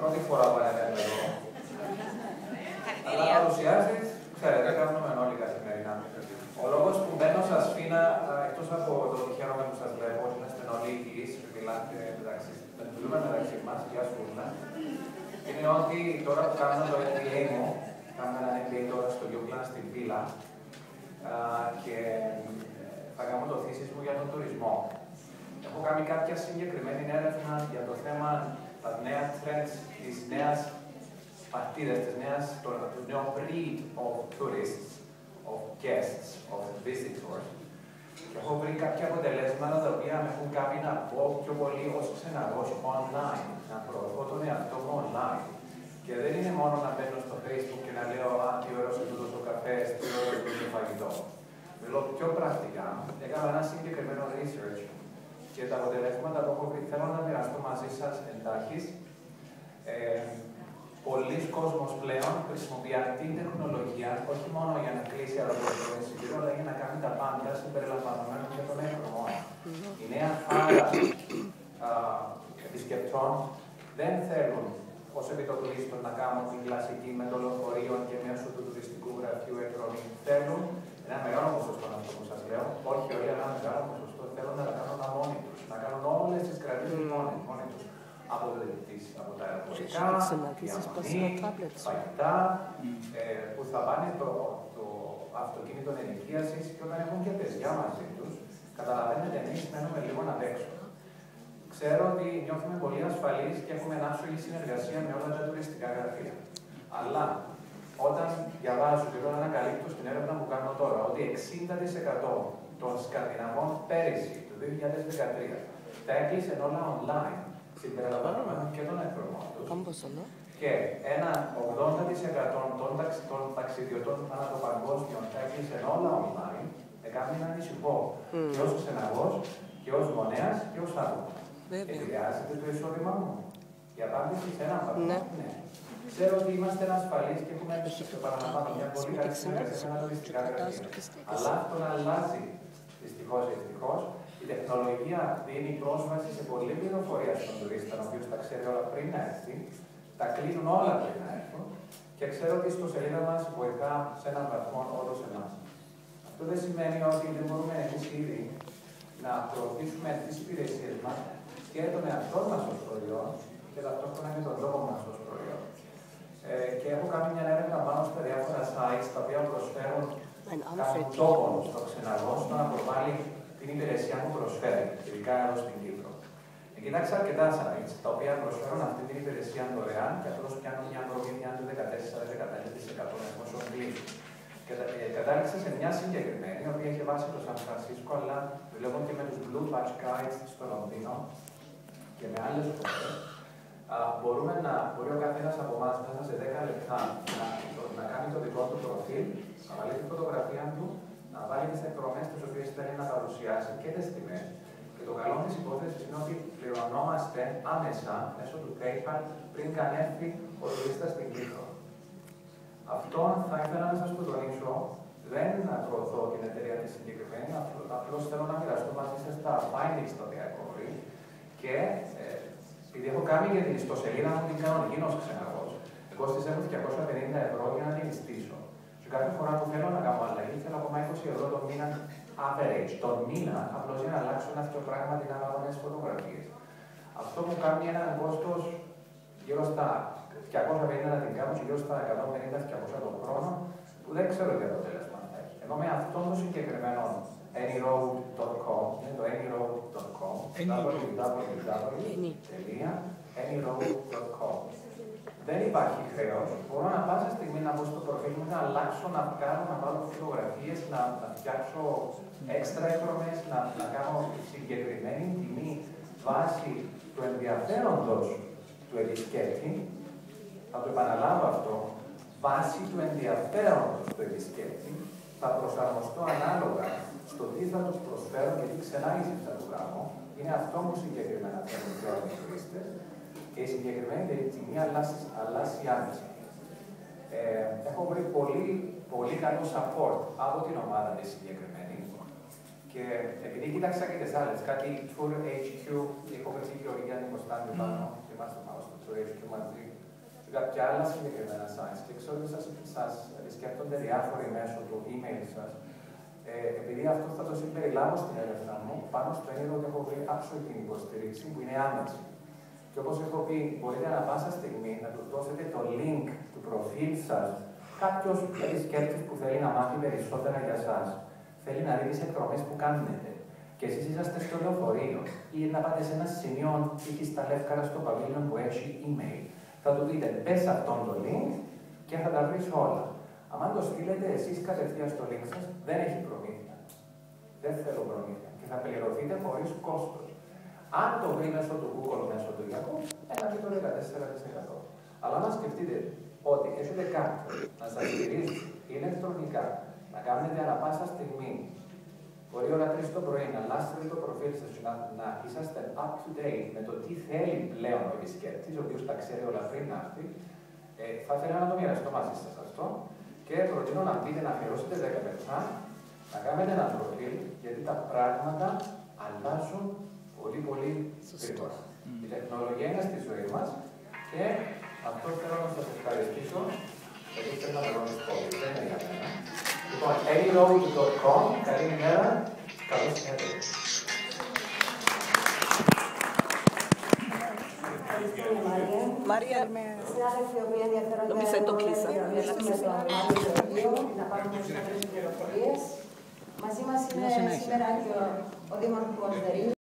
πρώτη φορά που ανέβαινε εδώ. Αλλά παρουσιάζεις, ξέρετε, κάνουμε όλοι καθημερινά. Ο λόγος που μπαίνω στα σφίνα, εκτός από το ότι χαίρομαι που σας βλέπω, ότι είμαστε όλοι υγιείς, μιλάμε μεταξύ μας, γεια σου, είναι ότι τώρα που κάνουμε το MBA μου, κάνουμε ένα MBA τώρα στο Γιούκλαν στην Πύλα και θα κάνω το thesis μου για τον τουρισμό. Έχω κάνει κάποια συγκεκριμένη έρευνα για το θέμα τα νέα trends της νέας παρτίδας, του νέου breed of tourists, of guests, of visitors. Και έχω βρει κάποια αποτελέσματα τα οποία με έχουν κάνει να πω πιο πολύ ως ξεναγός online, να προωθώ τον εαυτό μου online. Και δεν είναι μόνο να μπαίνω στο Facebook και να λέω «Α, τι ωραίος είναι τούτος ο καφές, τι ωραίος είναι το φαγητό». Μιλώ πιο πρακτικά, έκανα ένα συγκεκριμένο research και τα αποτελέσματα που έχω βρει θέλω να μοιραστώ μαζί σας εντάχεις. Πολλοί κόσμος πλέον χρησιμοποιεί την τεχνολογία όχι μόνο για να κλείσει αεροπορικό εισιτήριο, αλλά για να κάνει τα πάντα συμπεριλαμβανομένων και των έγχρωμων. Η νέα φάρα επισκεπτών δεν θέλουν ως επιτοπλίστων να κάνουν την κλασική με το λεωφορείο και μέσω του τουριστικού γραφείου εκδρομή. Θέλουν ένα μεγάλο ποσοστό, αυτό που σας λέω, όχι όλοι, αλλά ένα μεγάλο ποσοστό, θέλουν να τα κάνουν μόνοι τους, να κάνουν όλες τις κρατήσεις μόνοι τους. Από τα αεροπορικά, φαγητά, που θα πάνε το αυτοκίνητο ενοικίασης και όταν έχουν και παιδιά μαζί τους, καταλαβαίνετε, εμείς μένουμε λίγο απ' έξω. Ξέρω ότι νιώθουμε πολύ ασφαλείς και έχουμε άψογη συνεργασία με όλα τα τουριστικά γραφεία. Αλλά όταν διαβάζω και όταν ανακαλύπτω στην έρευνα που κάνω τώρα ότι 60% των Σκανδιναβών πέρυσι, το 2013, τα έκλεισαν όλα online, συμπεριλαμβανομένων και των εκδρομών τους. Και ένα 80% των ταξιδιωτών ανά το παγκόσμιο τα έκλεισαν όλα online, έκανε να ανησυχώ και ως ξεναγός, και ως γονέας, και ως άτομο. Επηρεάζεται το εισόδημά μου? Η απάντηση σε έναν βαθμό, ναι. Ξέρω ότι είμαστε ασφαλείς και έχουμε παραλαμβάνω μια πολύ καλή συνεργασία με τα τουριστικά γραφεία. Αλλά αυτό αλλάζει δυστυχώς ή ευτυχώς. Η τεχνολογία δίνει πρόσβαση σε πολλή πληροφορία στον τουρίστα, ο οποίος τα ξέρει όλα πριν να έρθει, τα κλείνουν όλα πριν να έρθουν και ξέρω ότι στο σελίδα μας βοηθά σε έναν βαθμό όντως εμάς. Αυτό δεν σημαίνει ότι δεν μπορούμε εμείς ήδη να προωθήσουμε τις υπηρεσίες μας και τον εαυτό μας ως προϊόν και ταυτόχρονα και τον λόγο μας ως προϊόν. Και έχω κάνει μια έρευνα πάνω στα διάφορα sites τα οποία προσφέρουν κάποιον τόπο στο ξεναγό στο να προβάλλει την υπηρεσία που προσφέρει, ειδικά εδώ στην Κύπρο. Κοιτάξτε αρκετά sites τα οποία προσφέρουν αυτή την υπηρεσία δωρεάν και απλώς πιάνουν μια προμήθεια του 14-15% εφόσον κλείσουν. Και κατάληξα σε μια συγκεκριμένη, η οποία έχει βάσει το Σαν Φρανσίσκο, αλλά δουλεύω και με τους Blue Touch Guides στο Λονδίνο και με άλλες χώρες. Μπορεί ο καθένας από εμάς μέσα σε 10 λεπτά να κάνει το δικό του προφίλ, να βάλει τη φωτογραφία του, να βάλει τις εκδρομές τις οποίες θέλει να παρουσιάσει και τις τιμές. Και το καλό της υπόθεσης είναι ότι πληρωνόμαστε άμεσα μέσω του PayPal πριν καν έρθει ο τουρίστας στην Κύπρο. Αυτό θα ήθελα να σας το τονίσω. Δεν προωθώ την εταιρεία τη συγκεκριμένη, απλώς θέλω να μοιραστώ μαζί σας τα findings τα οποία έχω βρει. Και επειδή έχω κάνει για την ιστοσελίδα μου την κανονική ως ξεναγός, εγώ στις έχω 250 ευρώ για να την στήσω. Και κάθε φορά που θέλω να κάνω αλλαγή, θέλω ακόμα 20 ευρώ το μήνα average. Τον μήνα, απλώς για να αλλάξω ένα αυτό πράγμα την αναβολές φωτογραφίες. Αυτό μου κάνει ένα κόστος γύρω στα 250 να την κάνω και γύρω στα 150-200 τον χρόνο, που δεν ξέρω τι αποτέλεσμα θα έχει. Ενώ με αυτόν το συγκεκριμένο anyroad.com, είναι το anyroad.com, www.anyroad.com. Δεν υπάρχει χρέος. Μπορώ να πάσα στιγμή να μπω στο προφίλ μου, να αλλάξω, να κάνω, να βάλω φωτογραφίες, να φτιάξω έξτρα εκδρομές, να κάνω συγκεκριμένη τιμή βάσει του ενδιαφέροντος του επισκέπτη. Θα το επαναλάβω αυτό. Βάσει του ενδιαφέροντος του επισκέπτη, θα προσαρμοστώ ανάλογα στο τι θα του προσφέρω και τι ξενά θα του κάνω. Είναι αυτό που συγκεκριμένα θέλουν και όλοι οι τουρίστες. Και η συγκεκριμένη τιμή αλλάζει άμεσα. Έχω βρει πολύ καλό support από την ομάδα τη συγκεκριμένη Και επειδή κοίταξα και τις άλλες, κάτι Tour HQ, η υπόκριση και ο Γιάννη Κωνσταντίνου πάνω, είμαστε πάνω στο Tour HQ μαζί, και κάποια άλλα συγκεκριμένα sites. Και ξέρω ότι σας επισκέπτονται διάφοροι μέσω του email σας. Επειδή αυτό θα το συμπεριλάβω στην έρευνα μου, πάνω στο έγγραφο ότι έχω βρει absolute υποστήριξη που είναι άμεση. Και όπως έχω πει, μπορείτε ανά πάσα στιγμή να του δώσετε το link του προφίλ σας. Κάποιος επισκέπτης που θέλει να μάθει περισσότερα για εσάς, θέλει να δει τις εκδρομές που κάνετε, και εσείς είσαστε στο λεωφορείο ή να πάτε σε ένα σημείο εκεί στα Λεύκαρα στο παβίλιον που έχει email. Θα του πείτε, μπες σε αυτόν το link και θα τα βρεις όλα. Αν το στείλετε εσείς κατευθείαν στο link σας, δεν έχει προμήθεια. Δεν θέλω προμήθεια. Και θα πληρωθείτε χωρίς κόστος. Αν το βρει μέσω του Google, μέσω του Yahoo, ένα και το 14%. Αλλά να σκεφτείτε ότι έχετε κάποιον να σας στηρίζει ηλεκτρονικά, να κάνετε ανά πάσα στιγμή, μπορεί ώρα 3 το πρωί να αλλάξετε το προφίλ σας και να είσαστε up to date με το τι θέλει πλέον ο επισκέπτης, ο οποίος τα ξέρει όλα πριν να έρθει, θα ήθελα να το μοιραστώ μαζί σας αυτό και προτείνω να μπείτε να αφιερώσετε 10 λεπτά, να κάνετε ένα προφίλ, γιατί τα πράγματα αλλάζουν πολύ πολύ γρήγορα. Η τεχνολογία είναι στη ζωή μας και αυτό θέλω να σας ευχαριστήσω, γιατί θέλω να με ρωτήσω πολύ, δεν είναι για μένα. Λοιπόν, elirobit.com, καλή ημέρα, καλώς ήρθατε. Ευχαριστούμε, Μαρία. Συνάδελφοι, οι οποίοι ενδιαφέρονται Νομίζω το κλείσα. να πάρουν περισσότερες πληροφορίες. Μαζί μας είναι σήμερα και ο Δήμαρχος Δερίνου.